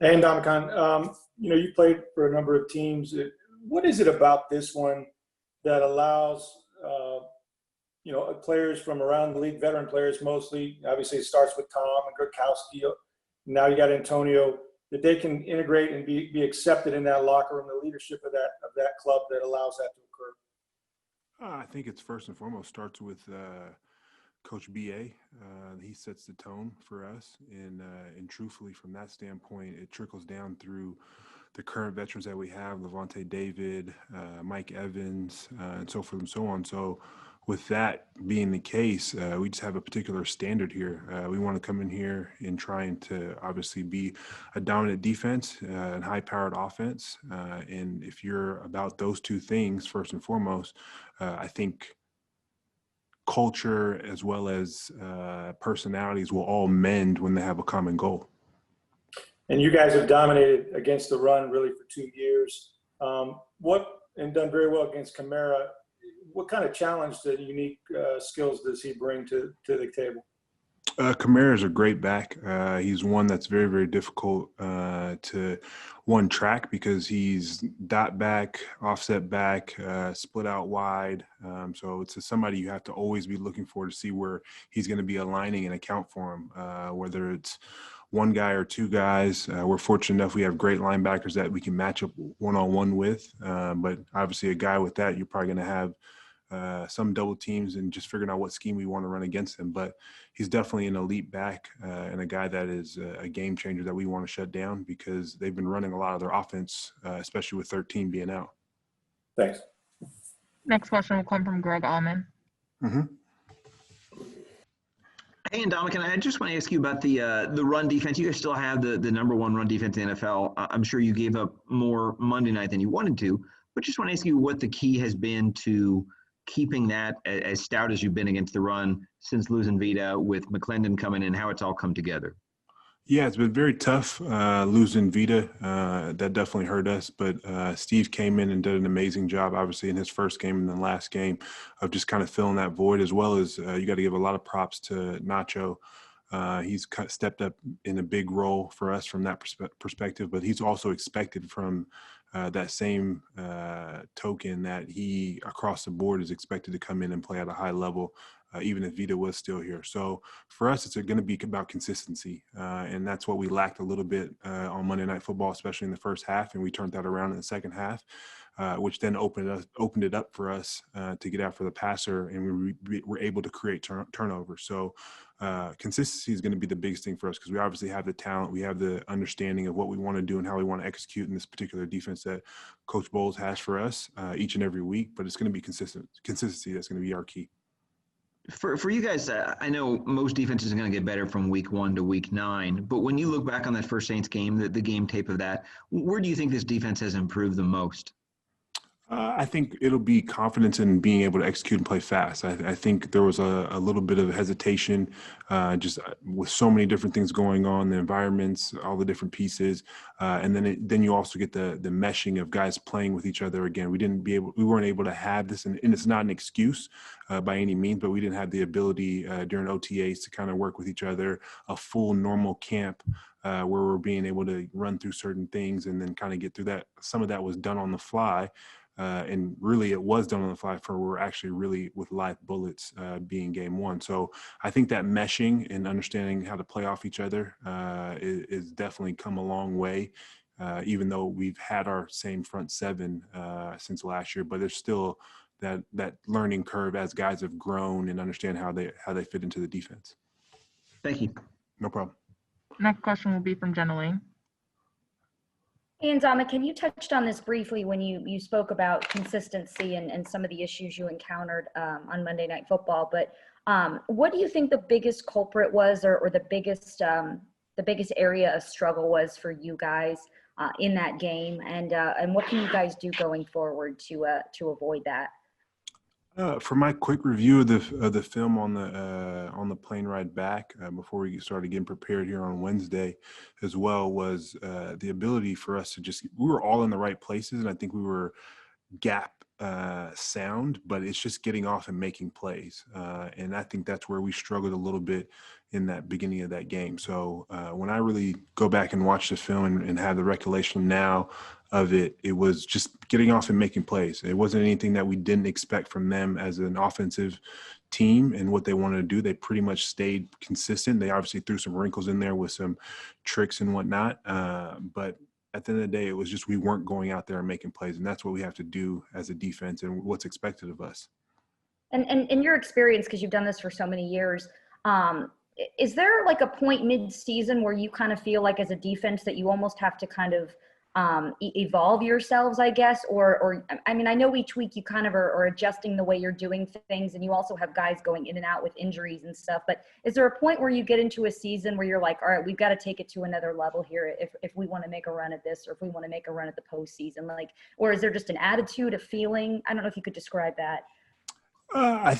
Hey, Ndamukong, you played for a number of teams. What is it about this one that allows, players from around the league, veteran players mostly, obviously it starts with Tom and Gronkowski, now you got Antonio, that they can integrate and be accepted in that locker room, the leadership of that club that allows that to occur? I think it's first and foremost starts with Coach BA. He sets the tone for us, and truthfully, from that standpoint, it trickles down through the current veterans that we have: Levante David, Mike Evans, and so forth and so on. So, with that being the case, we just have a particular standard here. We want to come in here and trying to obviously be a dominant defense and high-powered offense. And if you're about those two things, first and foremost, I think culture as well as personalities will all mend when they have a common goal. And you guys have dominated against the run really for 2 years. And done very well against Kamara. What kind of challenge, the unique skills does he bring to the table? Kamara is a great back. He's one that's very, very difficult to track because he's dot back, offset back, split out wide. So it's somebody you have to always be looking for to see where he's going to be aligning and account for him, whether it's one guy or two guys. We're fortunate enough we have great linebackers that we can match up one-on-one with. But obviously a guy with that, you're probably going to have some double teams and just figuring out what scheme we want to run against him. But he's definitely an elite back and a guy that is a game changer that we want to shut down because they've been running a lot of their offense, especially with 13 being out. Thanks. Next question will come from Greg Allman. Mm-hmm. Hey, Ndamukong, I just want to ask you about the run defense. You guys still have the number one run defense in the NFL. I'm sure you gave up more Monday night than you wanted to, but just want to ask you what the key has been to keeping that as stout as you've been against the run since losing Vita with McClendon coming in, how it's all come together. Yeah, it's been very tough losing Vita. That definitely hurt us. But Steve came in and did an amazing job, obviously, in his first game and the last game of just kind of filling that void, as well as you got to give a lot of props to Nacho. He's stepped up in a big role for us from that perspective, but he's also expected from that same token that he, across the board, is expected to come in and play at a high level, even if Vita was still here. So for us, it's going to be about consistency, and that's what we lacked a little bit on Monday Night Football, especially in the first half, and we turned that around in the second half, which then opened it up for us to get after the passer, and we were able to create turnovers. So consistency is going to be the biggest thing for us because we obviously have the talent, we have the understanding of what we want to do and how we want to execute in this particular defense that Coach Bowles has for us each and every week. But it's going to be consistency that's going to be our key. For you guys, I know most defenses are going to get better from week 1 to week 9, but when you look back on that first Saints game, the game tape of that, where do you think this defense has improved the most? I think it'll be confidence in being able to execute and play fast. I think there was a little bit of hesitation just with so many different things going on, the environments, all the different pieces. And then you also get the meshing of guys playing with each other again. We weren't able to have this, and it's not an excuse by any means, but we didn't have the ability during OTAs to kind of work with each other, a full normal camp where we're being able to run through certain things and then kind of get through that. Some of that was done on the fly. And really it was done on the fly for we're actually really with live bullets being game 1. So I think that meshing and understanding how to play off each other is definitely come a long way, even though we've had our same front 7 since last year, but there's still that learning curve as guys have grown and understand how they fit into the defense. Thank you. No problem. Next question will be from Jenna Ling. And Ndamukong, you touched on this briefly when you spoke about consistency and some of the issues you encountered on Monday Night Football. But what do you think the biggest culprit was, or the biggest area of struggle was for you guys in that game? And what can you guys do going forward to avoid that? For my quick review of the film on the plane ride back before we started getting prepared here on Wednesday as well was the ability for us to we were all in the right places, and I think we were gap sound, but it's just getting off and making plays. And I think that's where we struggled a little bit in that beginning of that game. So when I really go back and watch the film and have the recollection now of it, it was just getting off and making plays. It wasn't anything that we didn't expect from them as an offensive team and what they wanted to do. They pretty much stayed consistent. They obviously threw some wrinkles in there with some tricks and whatnot. But at the end of the day, it was just we weren't going out there and making plays. And that's what we have to do as a defense and what's expected of us. And in your experience, because you've done this for so many years, is there like a point mid-season where you kind of feel like as a defense that you almost have to kind of evolve yourselves, I guess? Or I mean, I know each week you kind of are adjusting the way you're doing things, and you also have guys going in and out with injuries and stuff. But is there a point where you get into a season where you're like, all right, we've got to take it to another level here if we want to make a run at this, or if we want to make a run at the postseason? Like, or is there just an attitude, a feeling? I don't know if you could describe that.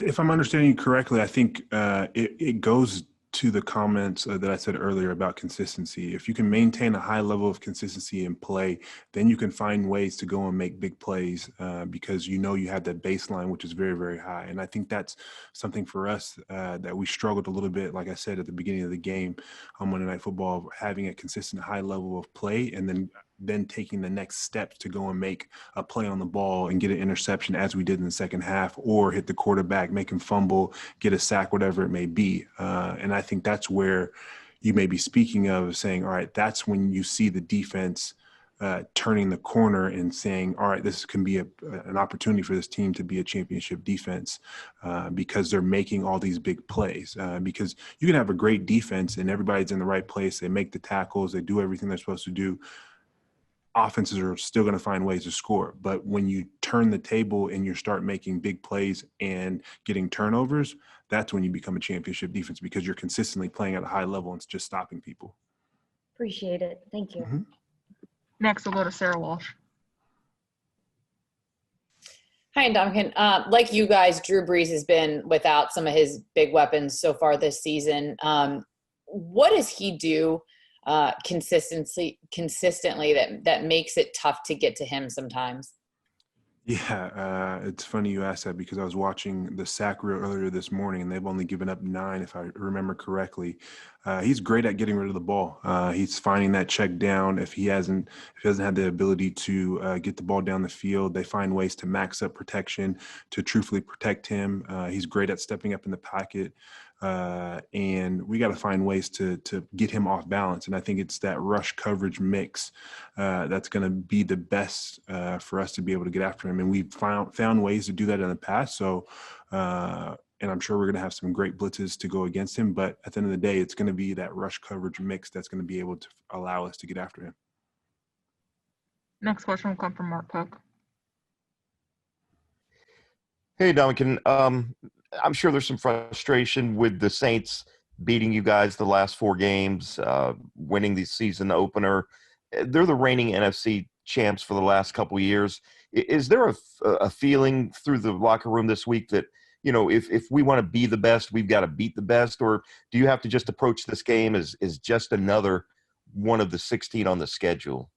If I'm understanding you correctly, I think it goes to the comments that I said earlier about consistency. If you can maintain a high level of consistency in play, then you can find ways to go and make big plays because you know you have that baseline, which is very, very high. And I think that's something for us that we struggled a little bit, like I said, at the beginning of the game on Monday Night Football, having a consistent high level of play and then taking the next steps to go and make a play on the ball and get an interception as we did in the second half, or hit the quarterback, make him fumble, get a sack, whatever it may be. And I think that's where you may be speaking of saying, all right, that's when you see the defense turning the corner and saying, all right, this can be an opportunity for this team to be a championship defense because they're making all these big plays. Because you can have a great defense and everybody's in the right place. They make the tackles. They do everything they're supposed to do. Offenses are still going to find ways to score. But when you turn the table and you start making big plays and getting turnovers, that's when you become a championship defense because you're consistently playing at a high level and it's just stopping people. Appreciate it. Thank you. Mm-hmm. Next, we'll go to Sarah Walsh. Hi, Ndamukong. Like you guys, Drew Brees has been without some of his big weapons so far this season. What does he do consistently that makes it tough to get to him sometimes? Yeah, it's funny you asked that because I was watching the sack reel earlier this morning, and they've only given up 9, if I remember correctly. He's great at getting rid of the ball. He's finding that check down. If he doesn't have the ability to get the ball down the field, they find ways to max up protection to truthfully protect him. He's great at stepping up in the pocket. And we got to find ways to get him off balance. And I think it's that rush coverage mix that's going to be the best for us to be able to get after him. And we've found ways to do that in the past. So, and I'm sure we're going to have some great blitzes to go against him. But at the end of the day, it's going to be that rush coverage mix that's going to be able to allow us to get after him. Next question will come from Mark Cook. Hey, Ndamukong. I'm sure there's some frustration with the Saints beating you guys the last 4 games, winning the season opener. They're the reigning NFC champs for the last couple of years. Is there a feeling through the locker room this week that, you know, if we want to be the best, we've got to beat the best? Or do you have to just approach this game as just another one of the 16 on the schedule?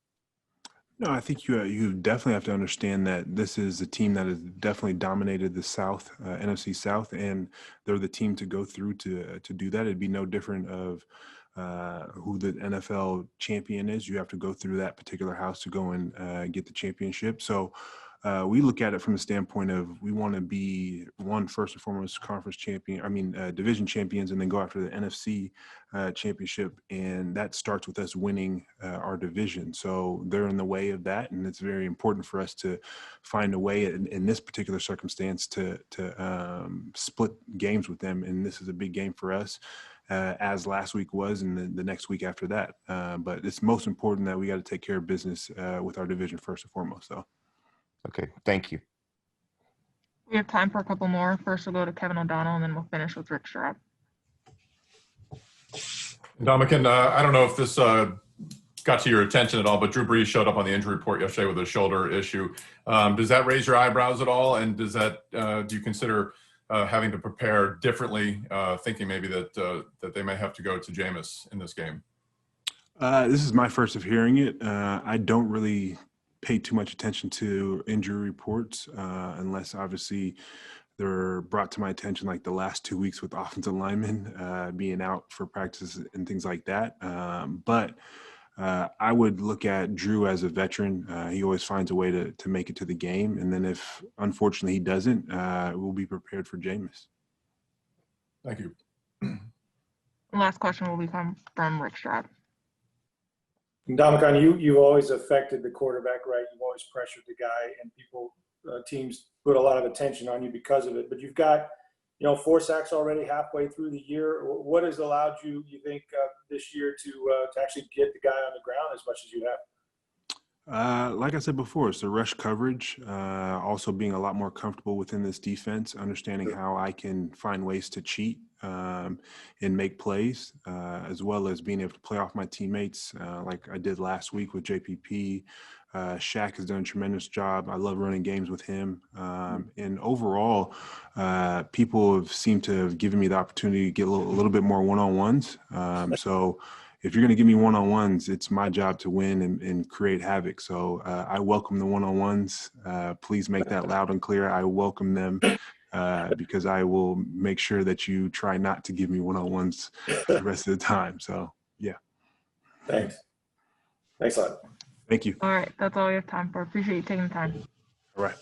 No, I think you definitely have to understand that this is a team that has definitely dominated the South, NFC South, and they're the team to go through to do that. It'd be no different of who the NFL champion is. You have to go through that particular house to go and get the championship. So we look at it from the standpoint of we want to be first and foremost division champions, and then go after the NFC championship. And that starts with us winning our division. So they're in the way of that. And it's very important for us to find a way in this particular circumstance to split games with them. And this is a big game for us. As last week was, and the next week after that. But it's most important that we got to take care of business with our division first and foremost. So. Okay, thank you. We have time for a couple more. First, we'll go to Kevin O'Donnell, and then we'll finish with Rick Straub. Ndamukong, I don't know if this got to your attention at all, but Drew Brees showed up on the injury report yesterday with a shoulder issue. Does that raise your eyebrows at all? And does that do you consider having to prepare differently, thinking maybe that they may have to go to Jameis in this game? This is my first of hearing it. I don't really paid too much attention to injury reports unless obviously they're brought to my attention, like the last 2 weeks with offensive linemen being out for practice and things like that. But I would look at Drew as a veteran. He always finds a way to make it to the game. And then if unfortunately he doesn't, we'll be prepared for Jameis. Thank you. Last question will become from Rick Stroud. Ndamukong, you've always affected the quarterback, right? You've always pressured the guy, and teams put a lot of attention on you because of it. But you've got, 4 sacks already halfway through the year. What has allowed you think, this year to actually get the guy on the ground as much as you have? Like I said before, it's the rush coverage, also being a lot more comfortable within this defense, understanding how I can find ways to cheat and make plays, as well as being able to play off my teammates like I did last week with JPP. Shaq has done a tremendous job. I love running games with him. And overall, people have seemed to have given me the opportunity to get a little bit more one-on-ones. So if you're going to give me one-on-ones, it's my job to win and create havoc. So I welcome the one-on-ones. Please make that loud and clear. I welcome them because I will make sure that you try not to give me one-on-ones the rest of the time. So, yeah. Thanks. Thanks a lot. Thank you. All right, that's all we have time for. Appreciate you taking the time. All right.